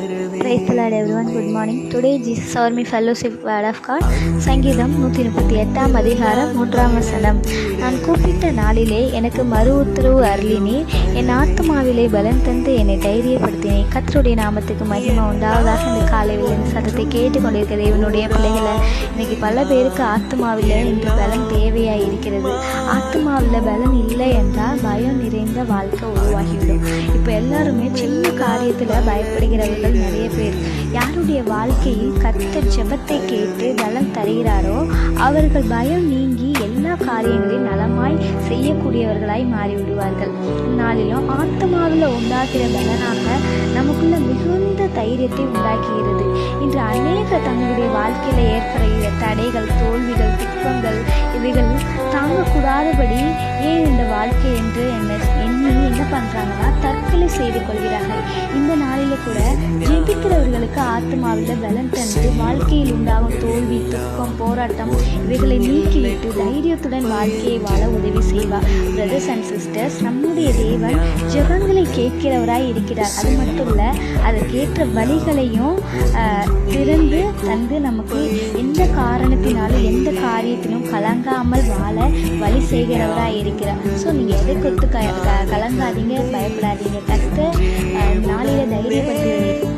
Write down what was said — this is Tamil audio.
Praise the Lord everyone. Good morning. Today Jesus our me fellowship word of God. சங்கீதம் 138 அதிகாரம் 3 வசனம். நான் கூப்பிட்ட நாளிலே எனக்கு மறு உத்தரவு அருளினீர், என் ஆத்மாவிலே பலன் தந்து என்னை தைரியப்படுத்தினேன். கர்த்தருடைய நாமத்துக்கு மகிமை உண்டாவதாக. இந்த காலையில் இந்த சத்தத்தை கேட்டுக்கொண்டிருக்கிற தேவனுடைய பிள்ளைகளை, இன்னைக்கு பல பேருக்கு ஆத்மாவில் இன்று பலன் தேவையாக இருக்கிறது. ஆத்மாவில் பலன் இல்லை என்றால் பயம் நிறைந்த வாழ்க்கை உருவாகிவிடும். இப்போ எல்லாருமே சின்ன காரியத்தில் பயப்படுகிறவர்கள் நிறைய பேர். யாருடைய வாழ்க்கையில் கர்த்தர் ஜெபத்தை கேட்டு பலன் தருகிறாரோ அவர்கள் பயம் நீங்கி எல்லா காரியங்களையும் நலமாய் செய்யக்கூடியவர்களாய் மாறிவிடுவார்கள். நாளிலும் ஆத்மாவில் உண்டாகிற பலனாக நமக்குள்ள மிகுந்த தைரியத்தை உண்டாக்குகிறது. இன்று அநேக தங்களுடைய வாழ்க்கையில் ஏற்படுகிற தடைகள், தோல்விகள், திட்பங்கள் இவைகள் தாங்கக்கூடாதபடி ஏன் இந்த வாழ்க்கை என்று எண்ணி என்ன பண்ணுறாங்கன்னா தற்கொலை செய்து கொள்கிறார்கள். இந்த நாளில் கூட ஜெபிக்கிறவர்களுக்கு ஆத்மாவில் பலன் தந்து வாழ்க்கையில் உண்டாகும் தோல்வி, துக்கம், போராட்டம் இவைகளை நீக்கிவிட்டு தைரியத்துடன் வாழ்க்கையை வாழ உதவி செய்வார். பிரதர்ஸ் அண்ட் சிஸ்டர்ஸ், நம்முடைய தேவன் ஜெபங்களை கேட்கிறவராய் இருக்கிறார். அது மட்டும் இல்லை, அதற்கேற்ற வழிகளையும் திறந்து தந்து நமக்கு எந்த காரணத்தினாலும் எந்த காரியத்திலும் கலங்காமல் வாழ வழி செய்கிறவராக இருக்கிறார். ஸோ நீங்கள் எதை கொடுத்து கலங்காதீங்க, பயப்படாதீங்க. கர்த்தர் நாளையில தைரியப்படுத்தி